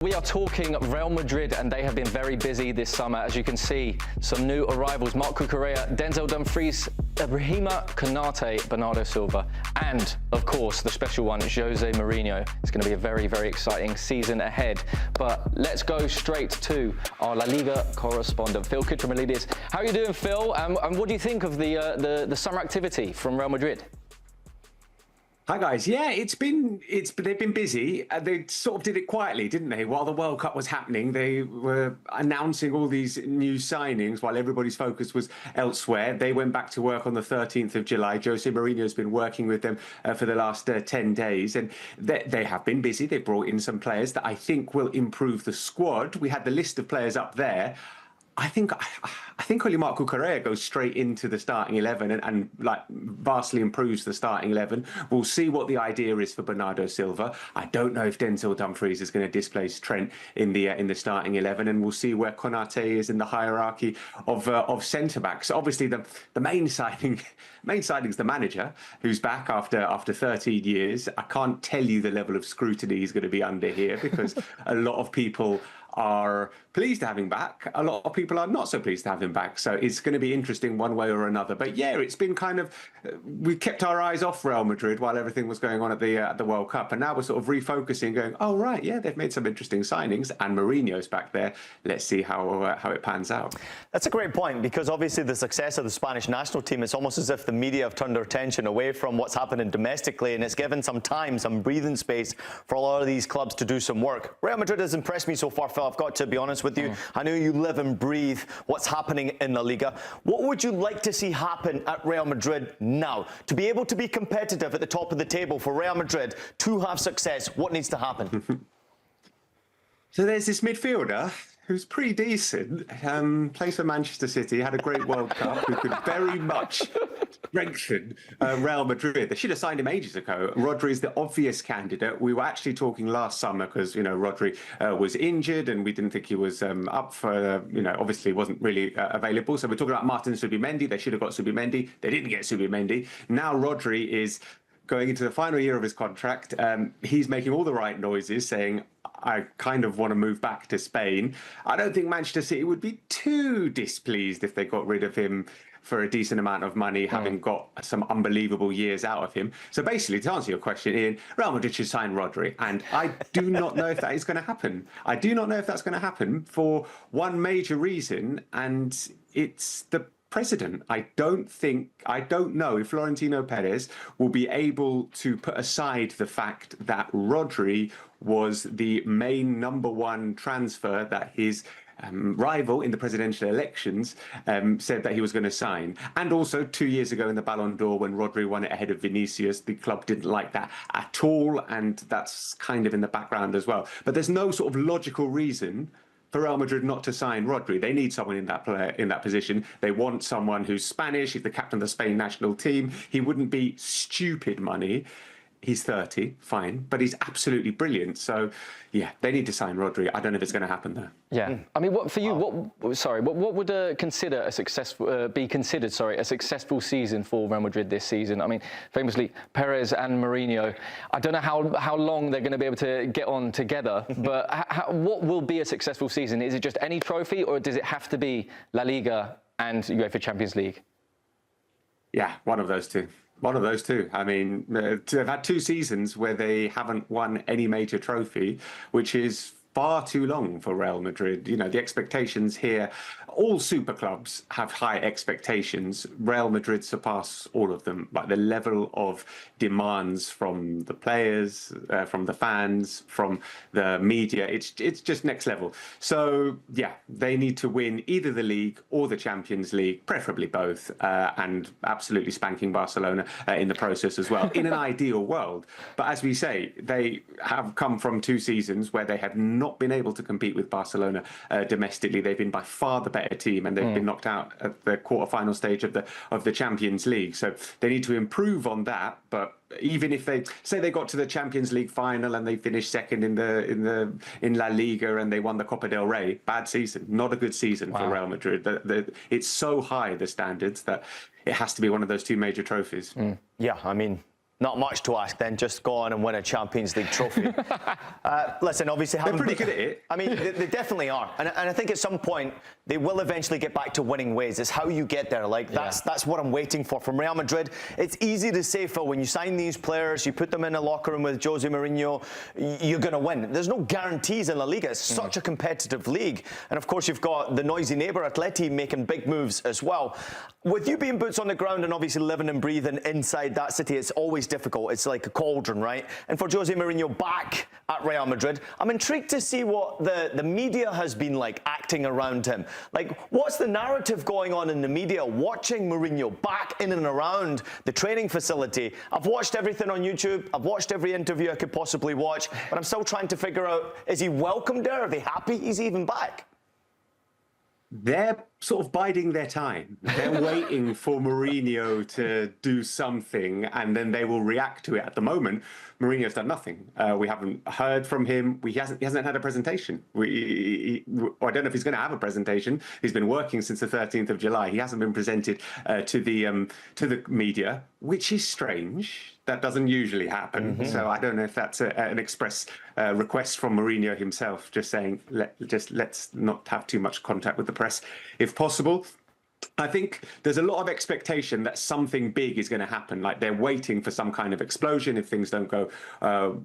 We are talking Real Madrid, and they have been very busy this summer. As you can see, some new arrivals: Marco Correa, Denzel Dumfries, Ibrahima Konate, Bernardo Silva, and, of course, the special one, Jose Mourinho. It's going to be a very, very exciting season ahead. But let's go straight to our La Liga correspondent, Phil Kitromilides. How are you doing, Phil? And what do you think of the summer activity from Real Madrid? Hi guys, yeah, they've been busy. They sort of did it quietly, didn't they? While the World Cup was happening, they were announcing all these new signings while everybody's focus was elsewhere. They went back to work on the 13th of July. Jose Mourinho has been working with them for the last 10 days, and they have been busy. They brought in some players that I think will improve the squad. We had the list of players up there. I think only Marco Correa goes straight into the starting 11 and like vastly improves the starting 11. We'll see what the idea is for Bernardo Silva. I don't know if Denzel Dumfries is going to displace Trent in the starting 11, and we'll see where Konate is in the hierarchy of centre backs. Obviously, the main signing's the manager, who's back after 13 years. I can't tell you the level of scrutiny he's going to be under here, because a lot of people are pleased to have him back. A lot of people are not so pleased to have him back. So it's going to be interesting one way or another. But yeah, it's been kind of, we kept our eyes off Real Madrid while everything was going on at the World Cup. And now we're sort of refocusing, going, oh, right, yeah, they've made some interesting signings. And Mourinho's back there. Let's see how it pans out. That's a great point, because obviously the success of the Spanish national team, it's almost as if the media have turned their attention away from what's happening domestically. And it's given some time, some breathing space for a lot of these clubs to do some work. Real Madrid has impressed me so far, Phil. I've got to be honest with you. I know you live and breathe what's happening in La Liga. What would you like to see happen at Real Madrid now? To be able to be competitive at the top of the table, for Real Madrid to have success, what needs to happen? So there's this midfielder who's pretty decent, plays for Manchester City, had a great World Cup, who could very much strengthen Real Madrid. They should have signed him ages ago. Rodri is the obvious candidate. We were actually talking last summer because, you know, Rodri was injured and we didn't think he was up for, obviously wasn't really available. So we're talking about Martin Zubimendi. They should have got Zubimendi. They didn't get Zubimendi. Now Rodri is going into the final year of his contract. He's making all the right noises, saying, I kind of want to move back to Spain. I don't think Manchester City would be too displeased if they got rid of him for a decent amount of money, having got some unbelievable years out of him. So basically, to answer your question, Ian, Real Madrid should sign Rodri. And I do not know if that is going to happen. I do not know if that's going to happen for one major reason, and it's the president. I don't know if Florentino Perez will be able to put aside the fact that Rodri was the main #1 transfer that his rival in the presidential elections said that he was going to sign. And also 2 years ago in the Ballon d'Or, when Rodri won it ahead of Vinicius, the club didn't like that at all, and that's kind of in the background as well. But there's no sort of logical reason for Real Madrid not to sign Rodri. They need someone in that position. They want someone who's Spanish. He's the captain of the Spain national team. He wouldn't be stupid money. He's 30, fine, but he's absolutely brilliant. So, yeah, they need to sign Rodri. I don't know if it's going to happen though. Yeah, I mean, what for you? What would be considered a successful season for Real Madrid this season? I mean, famously, Perez and Mourinho. I don't know how long they're going to be able to get on together. But what will be a successful season? Is it just any trophy, or does it have to be La Liga and UEFA Champions League? Yeah, one of those two. One of those two. I mean, they've had 2 seasons where they haven't won any major trophy, which is far too long for Real Madrid. You know, the expectations here, all super clubs have high expectations. Real Madrid surpass all of them. Like the level of demands from the players, from the fans, from the media, it's just next level. So, yeah, they need to win either the league or the Champions League, preferably both, and absolutely spanking Barcelona in the process as well, in an ideal world. But as we say, they have come from 2 seasons where they have not been able to compete with Barcelona domestically. They've been by far the better team, and they've been knocked out at the quarter-final stage of the Champions League. So they need to improve on that. But even if they say they got to the Champions League final and they finished second in La Liga and they won the Copa del Rey, bad season, not a good season for Real Madrid. It's so high, the standards, that it has to be one of those 2 major trophies. Yeah, I mean, Not much to ask then, just go on and win a Champions League trophy. Listen, obviously... They're pretty good at it. I mean, they definitely are. And I think at some point, they will eventually get back to winning ways. It's how you get there. Like, that's what I'm waiting for from Real Madrid. It's easy to say, Phil, when you sign these players, you put them in a locker room with Jose Mourinho, you're going to win. There's no guarantees in La Liga. It's such a competitive league. And, of course, you've got the noisy neighbour, Atleti, making big moves as well. With you being boots on the ground and obviously living and breathing inside that city, it's always difficult. It's like a cauldron, right? And for Jose Mourinho back at Real Madrid, I'm intrigued to see what the media has been like acting around him. Like, what's the narrative going on in the media watching Mourinho back in and around the training facility? I've watched everything on YouTube. I've watched every interview I could possibly watch, but I'm still trying to figure out, is he welcomed there? Are they happy he's even back? They're sort of biding their time. They're waiting for Mourinho to do something, and then they will react to it. At the moment, Mourinho's done nothing. We haven't heard from him. He hasn't had a presentation. I don't know if he's going to have a presentation. He's been working since the 13th of July. He hasn't been presented to the media, which is strange. That doesn't usually happen. So I don't know if that's an express request from Mourinho himself, just saying, let's not have too much contact with the press, if possible. I think there's a lot of expectation that something big is going to happen. Like, they're waiting for some kind of explosion. If things don't go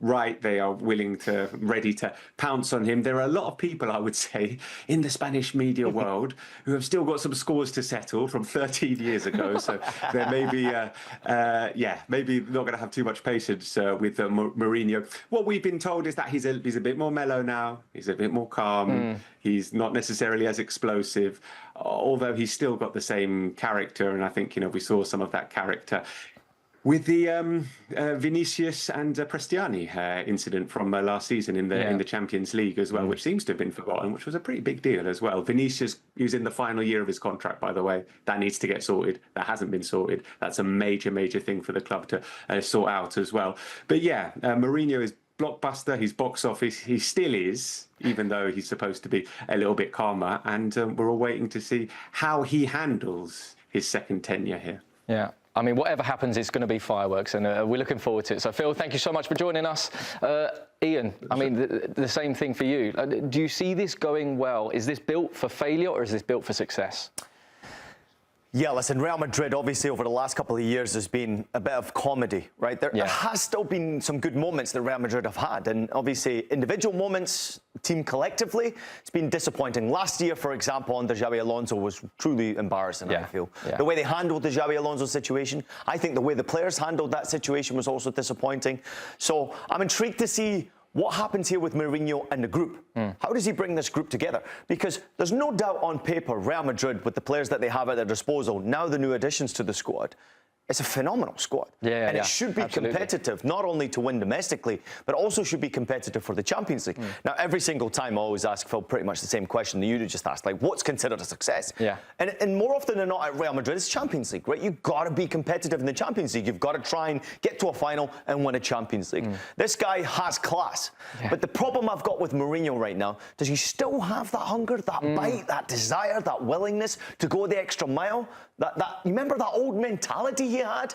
right, they are ready to pounce on him. There are a lot of people, I would say, in the Spanish media world who have still got some scores to settle from 13 years ago. So there may be, maybe not going to have too much patience with Mourinho. What we've been told is that he's a bit more mellow now. He's a bit more calm. He's not necessarily as explosive, although he's still got the same character. And I think, we saw some of that character with the Vinicius and Prestiani incident from last season in the Champions League as well, which seems to have been forgotten, which was a pretty big deal as well. Vinicius, who's in the final year of his contract, by the way, that needs to get sorted. That hasn't been sorted. That's a major, major thing for the club to sort out as well. But yeah, Mourinho is blockbuster. He's box office. He still is, even though he's supposed to be a little bit calmer. And we're all waiting to see how he handles his second tenure here. Yeah. I mean, whatever happens, it's going to be fireworks, and we're looking forward to it. So, Phil, thank you so much for joining us. Ian, I mean, the same thing for you. Do you see this going well? Is this built for failure, or is this built for success? Yeah, listen, Real Madrid, obviously, over the last couple of years has been a bit of comedy, right? There has still been some good moments that Real Madrid have had, and obviously individual moments, team collectively, it's been disappointing. Last year, for example, under Xabi Alonso was truly embarrassing, I feel. The way they handled the Xabi Alonso situation, I think the way the players handled that situation was also disappointing. So I'm intrigued to see what happens here with Mourinho and the group. How does he bring this group together? Because there's no doubt on paper, Real Madrid, with the players that they have at their disposal, now the new additions to the squad, it's a phenomenal squad. And it should be competitive, not only to win domestically, but also should be competitive for the Champions League. Now, every single time I always ask Phil pretty much the same question that you just asked, like, what's considered a success? And more often than not at Real Madrid, it's Champions League, right? You've got to be competitive in the Champions League. You've got to try and get to a final and win a Champions League. This guy has class. But the problem I've got with Mourinho right now, does he still have that hunger, that bite, that desire, that willingness to go the extra mile? You remember that old mentality he had?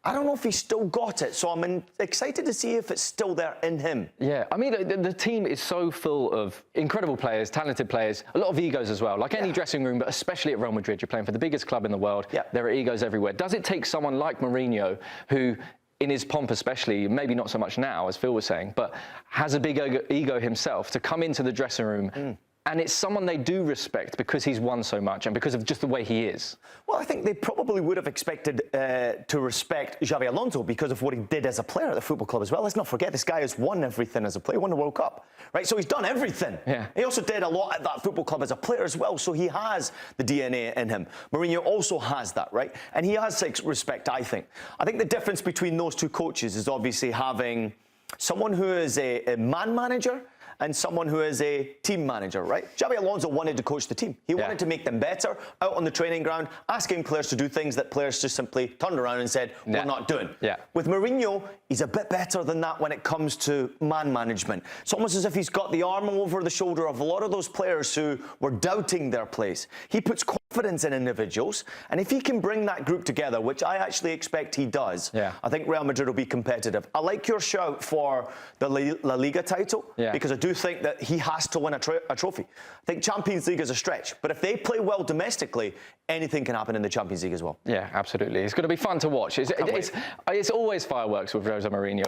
I don't know if he's still got it, so I'm excited to see if it's still there in him. Yeah, I mean, the team is so full of incredible players, talented players, a lot of egos as well. Like any dressing room, but especially at Real Madrid, you're playing for the biggest club in the world. There are egos everywhere. Does it take someone like Mourinho, who, in his pomp especially, maybe not so much now, as Phil was saying, but has a big ego himself, to come into the dressing room and it's someone they do respect because he's won so much and because of just the way he is? Well, I think they probably would have expected to respect Xabi Alonso because of what he did as a player at the football club as well. Let's not forget, this guy has won everything as a player, won the World Cup, right? So he's done everything. He also did a lot at that football club as a player as well, so he has the DNA in him. Mourinho also has that, right? And he has respect, I think. I think the difference between those two coaches is obviously having someone who is a man manager and someone who is a team manager, right? Xabi Alonso wanted to coach the team. He wanted to make them better out on the training ground, asking players to do things that players just simply turned around and said, we're not doing. With Mourinho, he's a bit better than that when it comes to man management. It's almost as if he's got the arm over the shoulder of a lot of those players who were doubting their place. He puts confidence confidence in individuals, and if he can bring that group together, which I actually expect he does, I think Real Madrid will be competitive. I like your shout for the La Liga title, because I do think that he has to win a trophy. I think Champions League is a stretch, but if they play well domestically, anything can happen in the Champions League as well. Yeah, absolutely. It's going to be fun to watch. It's always fireworks with Jose Mourinho.